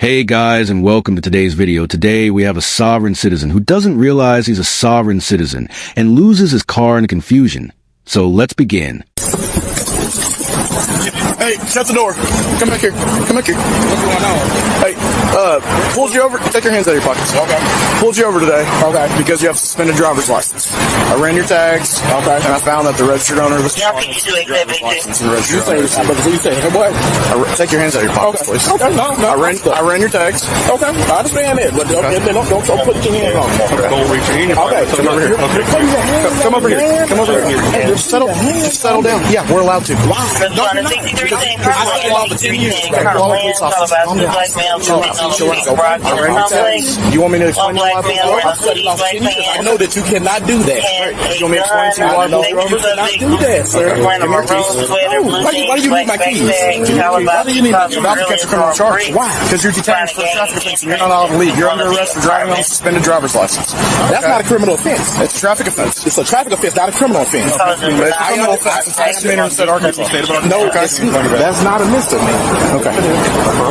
Hey guys, and welcome to today's video. Today we have a sovereign citizen who doesn't realize he's a sovereign citizen and loses his car in confusion. So let's begin. Hey, shut the door. Come back here. Come back here. What's going on? Hey, pulled you over. Take your hands out of your pockets. Okay. Pulled you over today. Okay. Because you have suspended driver's license. I ran your tags. Okay. And I found that the registered owner of the license and registered owner. You say what? Take your hands out of your pockets, please. Okay. No. I ran your tags. Okay. I understand that, but don't put your hands on. Okay. Don't reach your hand. Okay. Come over here. Okay. Come over here. Come over here. Hey, just settle down. Yeah, we're allowed to. Why? No, you're not. I got the 10 years. You want me to explain your life? I know that you cannot do that. You want me to explain to you why you cannot do that, sir? Why do you need my keys? Why do you need my keys? You're about to catch a criminal charge. Why? Because you're detained for traffic offense and you're not allowed to leave. You're under arrest for driving on a suspended driver's license. That's not a criminal offense. It's a traffic offense. It's a traffic offense, not a criminal offense. I know it's misdemeanor instead of Arkansas State. No, that's not a misdemeanor. Okay.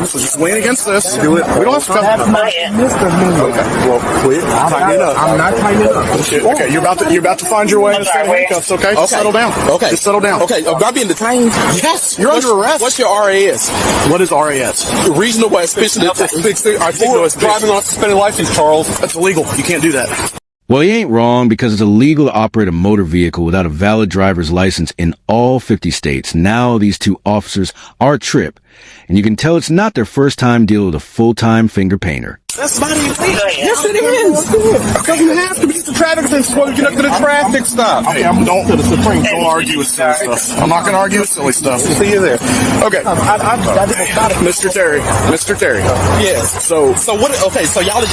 So just lean against this. Do it. We don't have to cover it. Misdemeanor. Okay. Well, quit. Tighten it up. I'm not tightening it up. Okay. You're about to find your way to state handcuffs. Okay. Just settle down. Okay. Just settle down. Okay. Am I being detained? Yes. You're under arrest. What's your RAS? What is RAS? Reasonable suspicion of driving on a suspended license, Charles. That's illegal. You can't do that. Well, he ain't wrong because it's illegal to operate a motor vehicle without a valid driver's license in all 50 states. Now these two officers are a trip, and you can tell it's not their first time dealing with a full-time finger painter. That's not even Yes, it is. Because you have to be the traffic offense before you conduct the traffic stop. Hey, don't argue with silly stuff. I'm not going to argue with silly stuff. See you there. Okay. Mr. Terry. Mr. Terry. Yes. So what? Okay. So y'all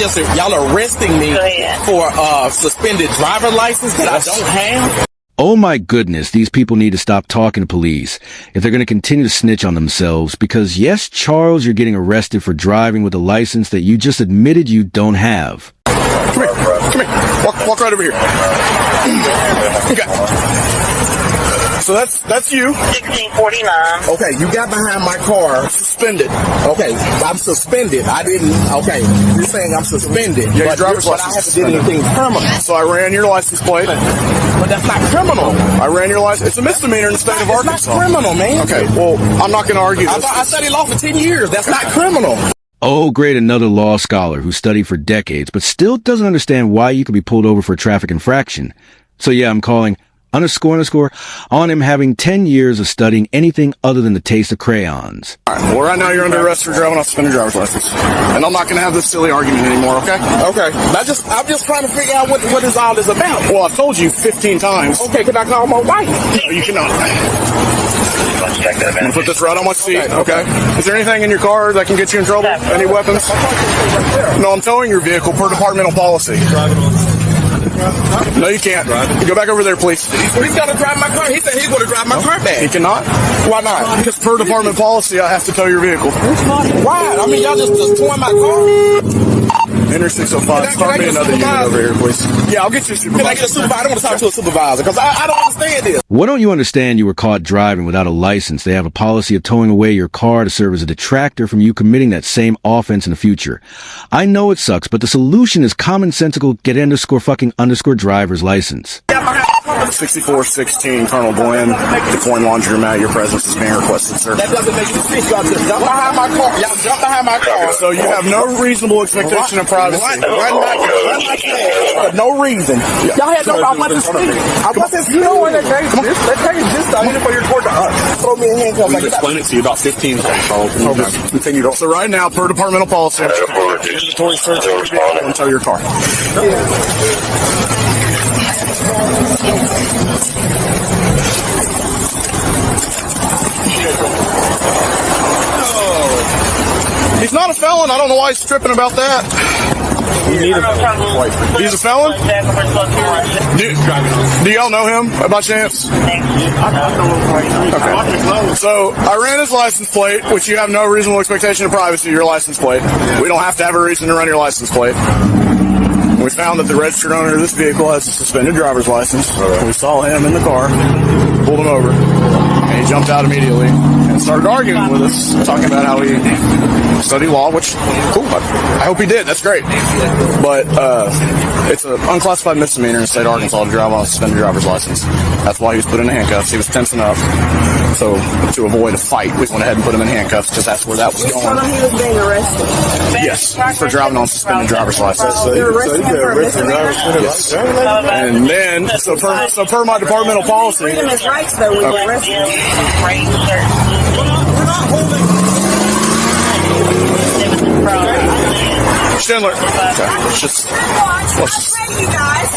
are arresting me for suspended driver license that I don't have. Oh my goodness, these people need to stop talking to police if they're going to continue to snitch on themselves because yes, Charles, you're getting arrested for driving with a license that you just admitted you don't have. Come here. Walk right over here. Okay. So that's you. 1649. Okay, you got behind my car. Suspended. Okay, I'm suspended. I didn't. Okay, you're saying I'm suspended. Yeah, but I haven't did anything criminal. So I ran your license plate. But that's not criminal. I ran your license. It's a misdemeanor in the state of Arkansas. It's not criminal, man. Okay, well, I'm not going to argue this. I studied law for 10 years. That's not criminal. Oh, great, another law scholar who studied for decades, but still doesn't understand why you could be pulled over for a traffic infraction. So yeah, I'm calling __ on him having 10 years of studying anything other than the taste of crayons. All right, well, right now you're under arrest for driving off suspended driver's license. And I'm not going to have this silly argument anymore, okay? Okay. I'm just trying to figure out what this all is about. Well, I've told you 15 times. Okay, can I call my wife? No, you cannot. I'm going to put this right on my seat, okay? Is there anything in your car that can get you in trouble? Any weapons? No, I'm towing your vehicle per departmental policy. No, you can't. Go back over there, please. He's got to drive my car. He said he's going to drive my car back. He cannot. Why not? Because per department policy, I have to tow your vehicle. Why? I mean, y'all just towing my car. Enter 605. Start me another unit over here, please. Yeah, I'll get you a supervisor. Can I get a supervisor? I don't want to talk to a supervisor because I don't understand this. Why don't you understand you were caught driving without a license? They have a policy of towing away your car to serve as a detractor from you committing that same offense in the future. I know it sucks, but the solution is commonsensical get __ driver's license. 6416 Colonel Glenn, DeCoin Laundromat. Your presence is being requested, sir. That doesn't make any sense. Y'all just jump behind my car. Y'all jump behind my car. So you have no reasonable expectation of privacy. Run my for no reason. Y'all had no. I wasn't speaking. I wasn't speaking. You know what? That case just started for your court to throw me in handcuffs. Like explain it to you about 15 seconds. Continue. So right now, per departmental policy, I'm mandatory search until your car. He's not a felon. I don't know why he's tripping about that. He's a felon? Do y'all know him by chance? Okay. So I ran his license plate, which you have no reasonable expectation of privacy of your license plate. We don't have to have a reason to run your license plate. We found that the registered owner of this vehicle has a suspended driver's license. We saw him in the car, pulled him over. And he jumped out immediately and started arguing with us, talking about how he studied law, which, cool, I hope he did. That's great. But it's an unclassified misdemeanor in the state of Arkansas to drive on a suspended driver's license. That's why he was put in handcuffs. He was tensing up. So to avoid a fight, we went ahead and put him in handcuffs because that's where that was going. Told him he was being arrested. Yes, for driving on suspended driver's license. So you're arresting him for a misdemeanor? Yes. And then, so per my departmental policy. Freedom is rights, though, when you're arrested. Schindler. It's just. I pay you guys.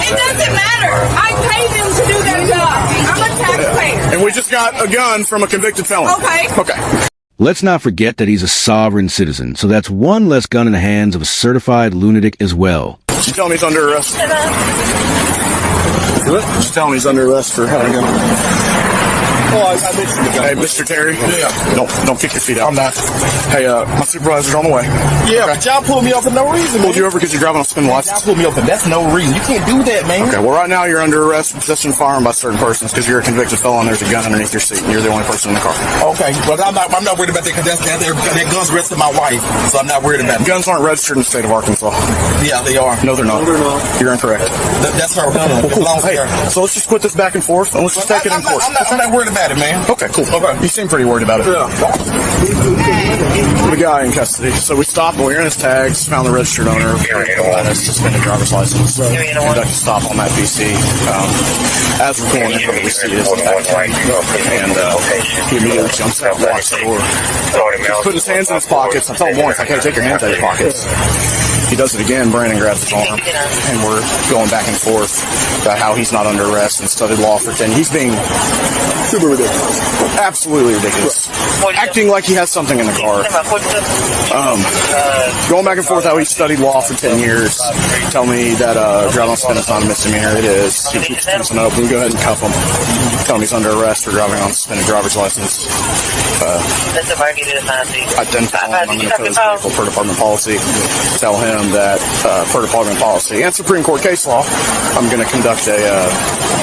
It doesn't matter. I pay them to do their job. I'm a taxpayer. And we just got a gun from a convicted felon. Okay. Let's not forget that he's a sovereign citizen, so that's one less gun in the hands of a certified lunatic as well. You tell me he's under arrest. Just tell me he's under arrest for having a gun. Oh, I mentioned the guy. Hey, Mr. Terry. Yeah. Don't kick your feet out. I'm not. Hey, my supervisor's on the way. Yeah, but y'all pulled me up for no reason. Pulled you over because you're driving on suspended license. Y'all pulled me up for that's no reason. You can't do that, man. Okay, well, right now you're under arrest for possession of firearm by certain persons because you're a convicted felon. There's a gun underneath your seat, and you're the only person in the car. Okay, but I'm not worried about that because that gun's registered to my wife, so I'm not worried about it. Guns aren't registered in the state of Arkansas. Yeah, they are. No, they're not. No, they're not. You're incorrect. That's her gun. Hey, so let's just quit this back and forth, and let's just take it in court. I'm not worried about it, man. Okay, cool. Okay. You seem pretty worried about it. Yeah. The guy in custody. So we stopped, we ran his tags, found the registered owner, and his suspended driver's license. Conducted a stop on that PC. As we're going in, what we see is the fact, and he immediately jumps out, walks the door. He's putting his hands in his pockets. I told him once, I can't take your hands out of your pockets. He does it again. Brandon grabs his arm, and we're going back and forth about how he's not under arrest and studied law for 10. He's being super ridiculous. Absolutely ridiculous. Acting like he has something in the car. Going back and forth how he studied law for 10 years. Tell me that driving on suspended is not a misdemeanor. It is. He keeps tensing up. We go ahead and cuff him. Tell him he's under arrest for driving on suspended driver's license. Identify him. I'm going to tow his vehicle per department policy. Tell him that per department policy and Supreme Court case law, I'm going to conduct a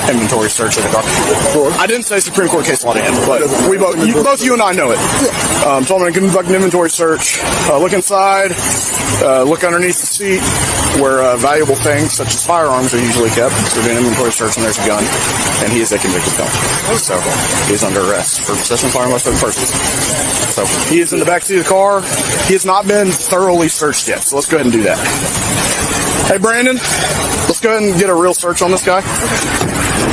inventory search of the car. I didn't say Supreme Court case law to him, but both you and I know it. So I'm going to conduct an inventory search, look inside, look underneath the seat where valuable things such as firearms are usually kept. So we're doing an inventory search and there's a gun, and he is a convicted felon. So he is under arrest for possession of firearms by certain persons. So he is in the backseat of the car. He has not been thoroughly searched yet, so let's go ahead and do that. Hey, Brandon, let's go ahead and get a real search on this guy.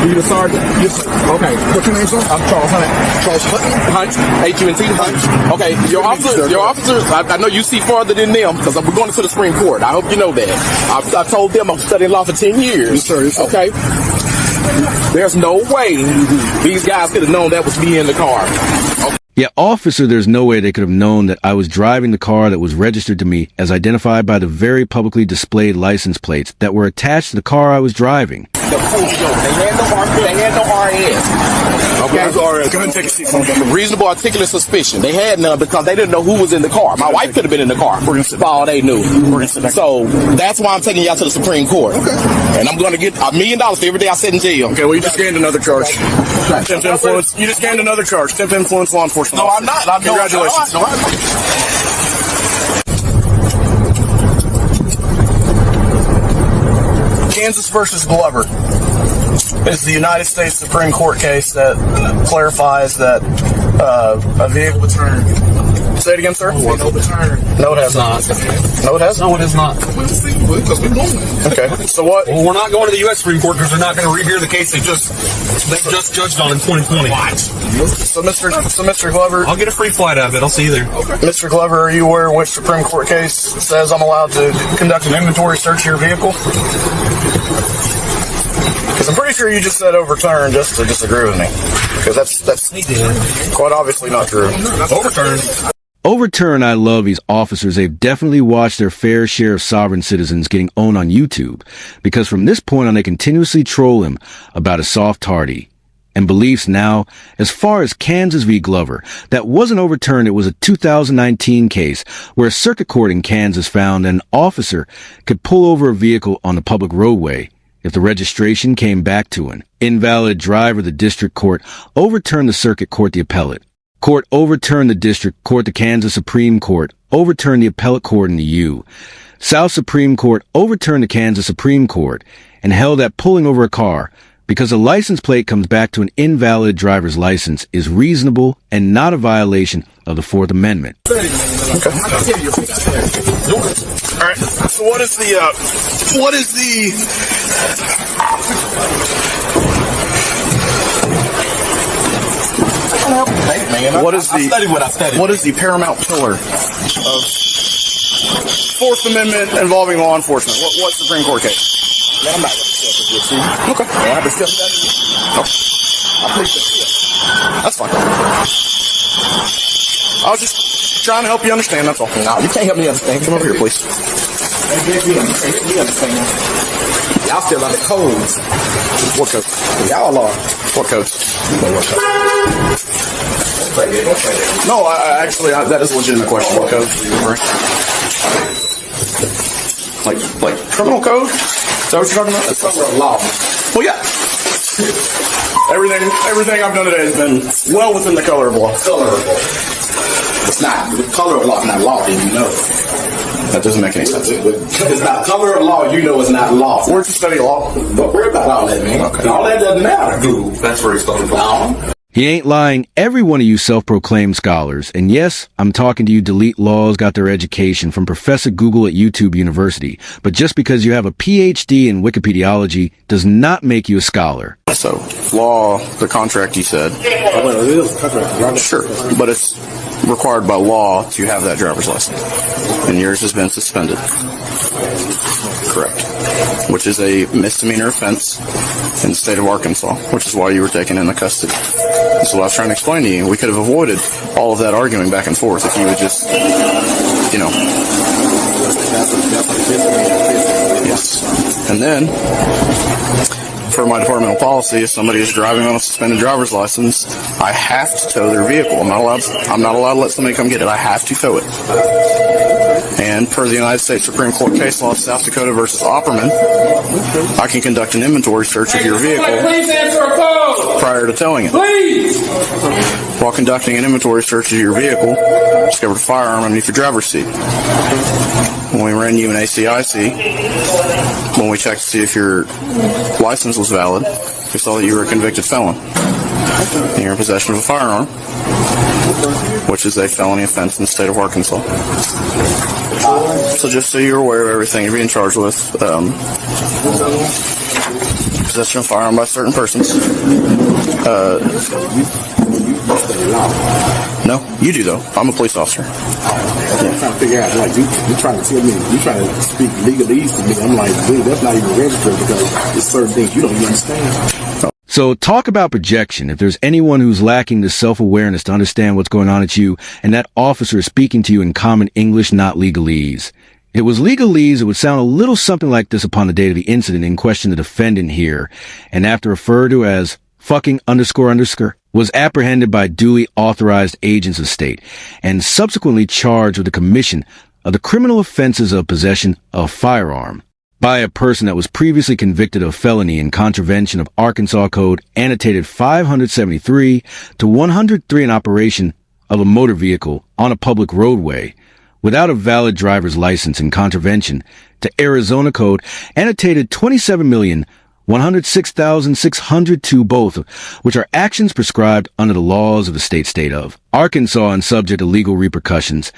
You the sergeant? Yes, sir. Okay. What's your name, sir? I'm Charles Hunt. Charles Hunt? AT&T Hunt? Okay. Your officers, I know you see farther than them because we're going to the Supreme Court. I hope you know that. I told them I'm studying law for 10 years. Yes, sir. Yes, sir. Okay. There's no way these guys could have known that was me in the car. Okay. Yeah, officer, there's no way they could have known that I was driving the car that was registered to me as identified by the very publicly displayed license plates that were attached to the car I was driving. They had no RS. Okay? Go ahead and take a seat. Reasonable articulate suspicion. They had none because they didn't know who was in the car. My wife could have been in the car for all they knew. So that's why I'm taking y'all to the Supreme Court. Okay. And I'm going to get $1 million for every day I sit in jail. Okay, well, you just gained another charge. Attempt to influence. You just gained another charge. Attempt to influence law enforcement. No, I'm not. Congratulations. No, Kansas versus Glover is the United States Supreme Court case that clarifies that a vehicle return. Say it again, sir. No, it has not. No, it has. No, it is not. Okay. So what? Well, we're not going to the U.S. Supreme Court because they're not going to rehear the case they just judged on in 2020. So, Mr. Glover, I'll get a free flight out of it. I'll see you there. Okay. Mr. Glover, are you aware which Supreme Court case says I'm allowed to conduct an inventory search of your vehicle? Because I'm pretty sure you just said overturn just to disagree with me. Because that's quite obviously not true. Overturn, I love these officers. They've definitely watched their fair share of sovereign citizens getting owned on YouTube. Because from this point on, they continuously troll him about his soft tardy and beliefs. Now, as far as Kansas v. Glover, that wasn't overturned. It was a 2019 case where a circuit court in Kansas found an officer could pull over a vehicle on the public roadway if the registration came back to an Invalid driver, the district court overturned the circuit court, the appellate court overturned the district court, the Kansas Supreme Court overturned the appellate court in the U. South Supreme Court overturned the Kansas Supreme Court and held that pulling over a car because a license plate comes back to an invalid driver's license is reasonable and not a violation of the Fourth Amendment. Okay. All right. So what is the what is the paramount pillar of Fourth Amendment involving law enforcement? What Supreme Court case? I'm not going to step in. Okay. I have to step in. That's fine. I was just trying to help you understand, that's all. No, you can't help me understand. Come over here, please. You understand. Y'all still under codes. What code? Y'all are. What code? What code? No, that is a legitimate question. What code? Like criminal code? Is that what you're talking about? It's color of law. Well, yeah. Everything I've done today has been well within the color of law. Color of law. It's not. The color of law is not law, then you know. That doesn't make any sense. It's not color of law, you know it's not law. Where'd you study law? Don't worry about all that, man. Okay. All that doesn't matter. Google. That's where it's coming from. No. He ain't lying, every one of you self-proclaimed scholars, and yes, I'm talking to you delete laws got their education from Professor Google at YouTube University, but just because you have a PhD in Wikipediology does not make you a scholar. So, law, the contract you said. Well, it is a contract. Sure, but it's required by law to have that driver's license. And yours has been suspended. Correct. Which is a misdemeanor offense in the state of Arkansas, which is why you were taken into custody. So what I was trying to explain to you, we could have avoided all of that arguing back and forth if you would just, Yes. And then, for my departmental policy, if somebody is driving on a suspended driver's license, I have to tow their vehicle. I'm not allowed to let somebody come get it. I have to tow it. And per the United States Supreme Court case law, South Dakota versus Opperman, I can conduct an inventory search of your vehicle prior to towing it. While conducting an inventory search of your vehicle, discovered a firearm underneath your driver's seat. When we ran you an ACIC, when we checked to see if your license was valid, we saw that you were a convicted felon. And you're in possession of a firearm, which is a felony offense in the state of Arkansas. So just so you're aware of everything you're being charged with, possession of a firearm by certain persons. No, you do though. I'm a police officer. I'm trying to figure out, like, you're trying to tell me, you're trying to speak legalese to me. I'm like, dude, that's not even registered because there's certain things you don't even understand. So talk about projection. If there's anyone who's lacking the self-awareness to understand what's going on at you, and that officer is speaking to you in common English, not legalese. If it was legalese, it would sound a little something like this upon the date of the incident in question the defendant here, and after referred to as fucking __, was apprehended by duly authorized agents of state, and subsequently charged with the commission of the criminal offenses of possession of firearm by a person that was previously convicted of felony in contravention of Arkansas Code annotated 573 to 103 in operation of a motor vehicle on a public roadway without a valid driver's license in contravention to Arizona Code annotated 27,106,602 both, which are actions prescribed under the laws of the state of Arkansas and subject to legal repercussions.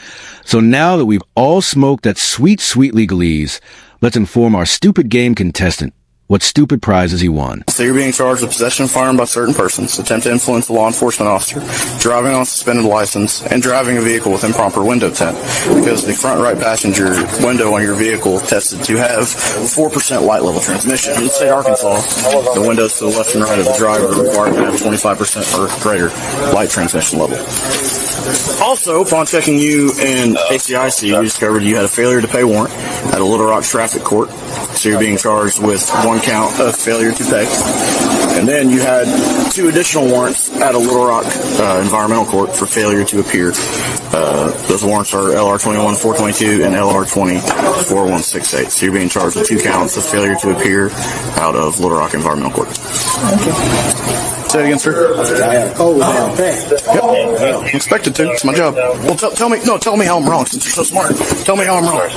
So now that we've all smoked that sweet, sweet legalese, let's inform our stupid game contestant what stupid prizes he won. So you're being charged with possession of firearm by certain persons, attempt to influence a law enforcement officer, driving on a suspended license, and driving a vehicle with improper window tint. Because the front right passenger window on your vehicle tested to have 4% light level transmission. In the state of Arkansas, the windows to the left and right of the driver are required to have 25% or greater light transmission level. Also, upon checking you in ACIC, we discovered you had a failure to pay warrant at a Little Rock traffic court. So you're being charged with one count of failure to pay. And then you had 2 additional warrants at a Little Rock environmental court for failure to appear. Those warrants are LR21-422 and LR20-4168. So you're being charged with 2 counts of failure to appear out of Little Rock Environmental Court. Say it again, sir. I had a cold down pat. Yep. I'm expected to. It's my job. Well, tell me how I'm wrong since you're so smart. Tell me how I'm wrong.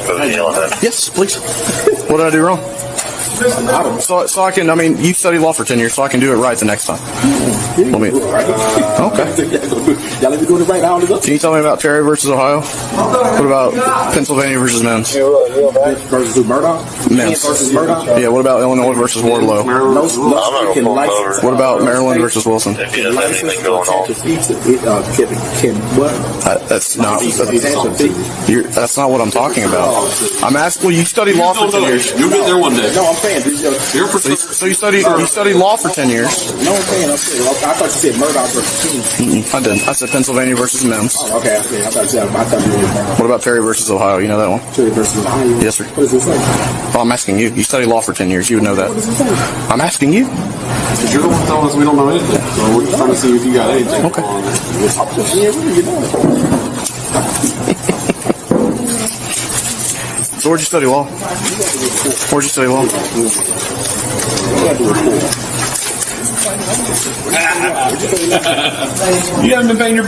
Yes, please. What did I do wrong? So I can, you studied law for 10 years, so I can do it right the next time. Okay. Y'all let me do it right now. Can you tell me about Terry versus Ohio? What about Pennsylvania versus Men's? Versus Murdoch? Men's. Versus Murdoch? Yeah, what about Illinois versus Wardlow? What about Maryland versus Wilson? That's not what I'm talking about. I'm asking, well, you studied law for 10 years. You'll get there one day. No, I'm saying. So you studied law for 10 years. No, I'm saying. I thought you said Murdoch versus King. I didn't. I said Pennsylvania versus Men's. Oh, okay. I thought you said Murdoch. What about Terry versus Ohio? You know that one? Terry versus Ohio? Yes, sir. What does it say? Well, I'm asking you. You studied law for 10 years. You would know that. What does it say? I'm asking you. Because you're the one telling us we don't know anything. So we're just trying to see if you got anything. Okay. Yeah, what are you doing? So where'd you study law? Where'd you study law? You haven't been paying your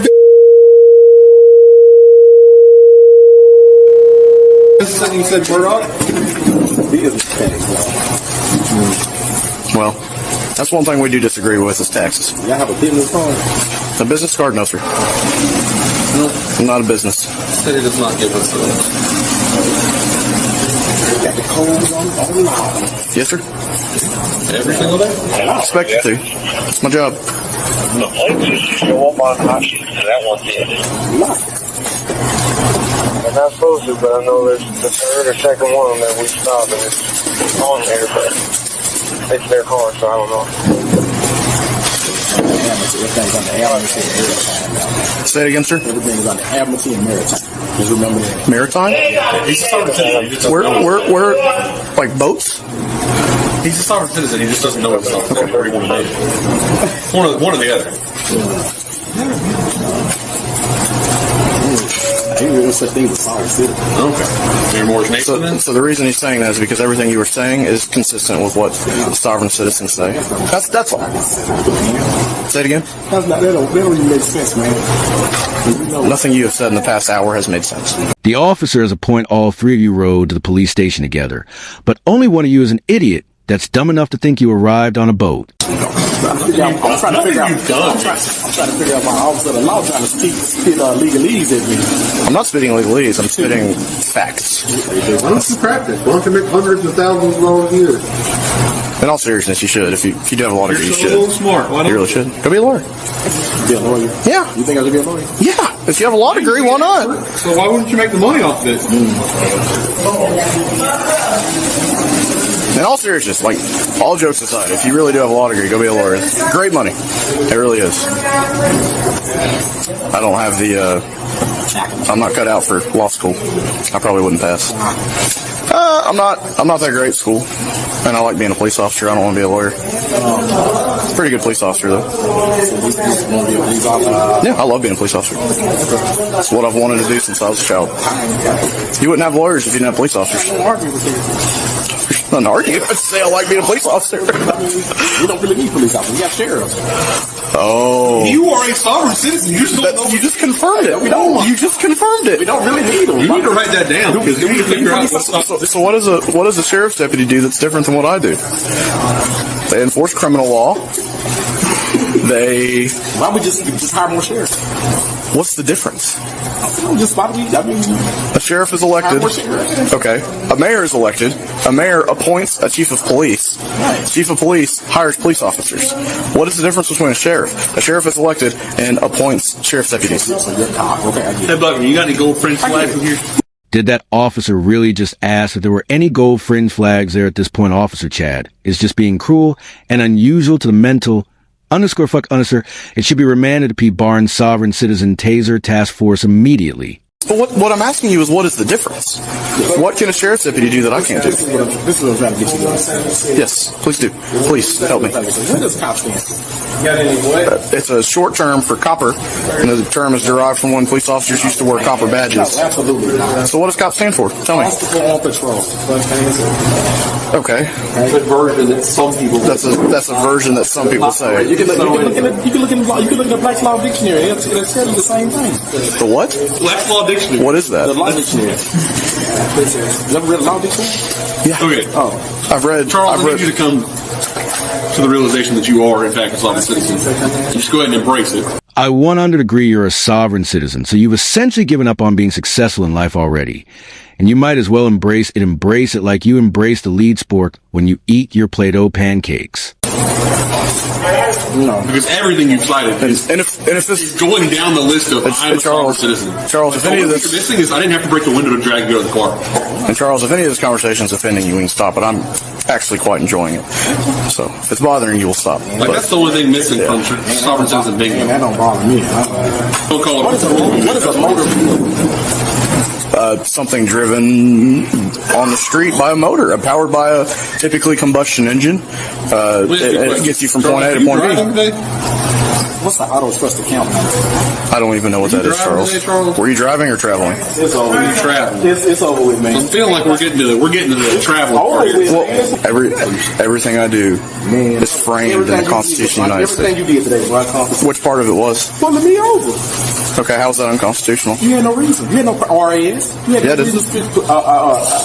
you said Murdoch? Well, that's one thing we do disagree with is taxes. Y'all have a business card? A business card? No, sir. No. I'm not a business. City does not give us those. Got the codes on the line. Yes, sir. Every single day? I expect you to. It's my job. The plates used to show up on hot sheets, so that one did. They're not supposed to, but I know there's the third or second one that we stopped and it's on there, but it's their car, so I don't know. Everything's on the Admiralty and Maritime. Say it again, sir. Everything's on the Admiralty and Maritime. Just remember that. Maritime? He's a sovereign citizen. He just doesn't know. We're like boats? He's a sovereign citizen. He just doesn't know himself. Okay. Where he want to be. One or the other. I ain't really such thing as a sovereign citizen. Okay. You're more Nathan then? So the reason he's saying that is because everything you were saying is consistent with what sovereign citizens say. That's all. Say it again. That don't even make sense, man. Nothing you have said in the past hour has made sense. The officer has a point all 3 of you rode to the police station together, but only one of you is an idiot that's dumb enough to think you arrived on a boat. I'm trying to figure out my officer of the law trying to spit legalese at me. I'm not spitting legalese. I'm spitting facts. What's the practice? Why don't you make hundreds of thousands of dollars a year? In all seriousness, you should. If you do have a law degree, you should. You're so smart. Why don't You really should. Go be a lawyer. Be a lawyer? Yeah. You think I should be a lawyer? Yeah. If you have a law degree, why not? So why wouldn't you make the money off of it? In all seriousness, like, all jokes aside, if you really do have a law degree, go be a lawyer. It's great money. It really is. I don't have I'm not cut out for law school. I probably wouldn't pass. I'm not that great at school. And I like being a police officer. I don't want to be a lawyer. Pretty good police officer, though. Yeah, I love being a police officer. That's what I've wanted to do since I was a child. You wouldn't have lawyers if you didn't have police officers. Not an argument. I'd say I like being a police officer. We don't really need police officers. We have sheriffs. Oh. You are a sovereign citizen. You just confirmed it. You just confirmed it. We don't really need them. You need to write that down because you need to figure out what's up. So what does a sheriff's deputy do that's different than what I do? They enforce criminal law. Why would we just hire more sheriffs? What's the difference? A sheriff is elected. Okay. A mayor is elected. A mayor appoints a chief of police. Chief of police hires police officers. What is the difference between a sheriff? A sheriff is elected and appoints sheriff's deputies. Hey, Bucky, you got any gold fringe flags in here? Did that officer really just ask if there were any gold fringe flags there at this point, Officer Chad? Is just being cruel and unusual to the mental _fuck _ It should be remanded to P. Barnes Sovereign Citizen Taser Task Force immediately. But what I'm asking you is, what is the difference? What can a sheriff's deputy do that I can't do? This is what I'm trying to get you to understand. Yes, please do. Please help me. What does cop stand for? It's a short term for copper, and the term is derived from when police officers used to wear copper badges. Absolutely not. So what does cop stand for? Tell me. Constable on patrol. Okay, That's a version that some people. that's a version that some people say. You can look in the Black's Law Dictionary. It'll tell you the same thing. The what? Black's Law Dictionary. What is that? The Law Dictionary. You ever read the Law Dictionary? Yeah. Okay. Oh. I've read. Charles, I need you to come to the realization that you are, in fact, a sovereign citizen. Just go ahead and embrace it. I 100 agree you're a sovereign citizen, so you've essentially given up on being successful in life already. And you might as well embrace it like you embrace the lead sport when you eat your Play-Doh pancakes. No. Because everything you've cited is And if this going down the list of I'm a sovereign citizen. Charles, if any of this missing is I didn't have to break the window to drag you out of the car. And Charles, if any of this conversation is offending you, we can stop it. I'm actually quite enjoying it. So if it's bothering you, we'll stop. Like that's the only thing missing from sovereign citizen bingo. Man, that don't bother me. Don't call it. What is a motor vehicle? Something driven on the street by a motor, powered by a typically combustion engine. It gets you from point A to point B. What's the auto trust account number? I don't even know what that is, Charles. Were you driving or traveling? It's over. You traveling. It's over with, man. I'm feeling like we're getting to the travel part. Well, everything I do is framed in the Constitution of the United Everything States. you did today, right? Which part of it was? Pulling me over. Okay, how's that unconstitutional? You had no reason. You had no RAS. You had Yeah, no reason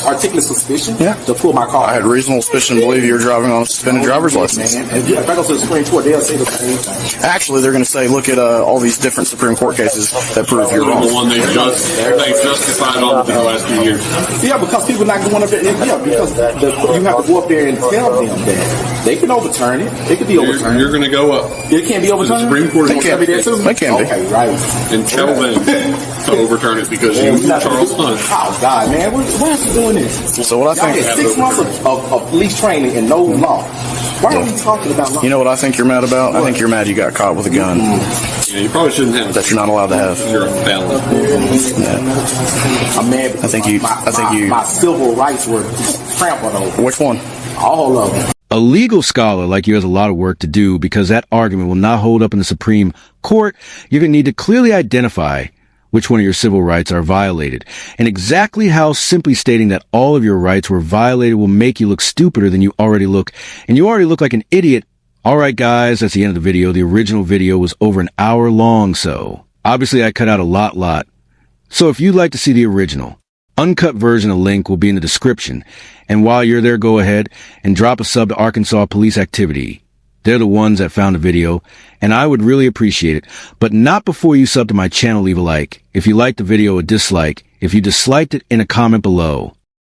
articulate suspicion to pull my car. I had reasonable suspicion to believe you were driving on a suspended driver's license. Man, if I go to the Supreme Court, they'll say the same thing. Actually, they're going to say, look at all these different Supreme Court cases that prove you're wrong. The one they justified on within the last few years. Yeah, because people not going up there. Yeah, because you have to go up there and tell them that they can overturn it. It could be overturned. You're going to go up. It can't be overturned. The Supreme Court They can't be there too. They can be. Okay, right. And tell them to overturn it because you, Charles Hunt. Oh God, man, why is he doing this? So what I Y'all think, had 6 months of police training and no law. Why are we talking about law? you know what I think you're mad about? I think you're mad you got caught with a gun Yeah, you probably shouldn't have. that you're not allowed to have. You're a felon. I'm mad because my civil rights were trampled over. Which one? All of them. A legal scholar like you has a lot of work to do because that argument will not hold up in the Supreme Court. You're going to need to clearly identify which one of your civil rights are violated. And exactly how simply stating that all of your rights were violated will make you look stupider than you already look. And you already look like an idiot. All right, guys, that's the end of the video. The original video was over an hour long, so obviously I cut out a lot. So if you'd like to see the original, uncut version, a link will be in the description. And while you're there, go ahead and drop a sub to Arkansas Police Activity. They're the ones that found the video, and I would really appreciate it. But not before you sub to my channel, leave a like. If you liked the video, a dislike. If you disliked it, in a comment below.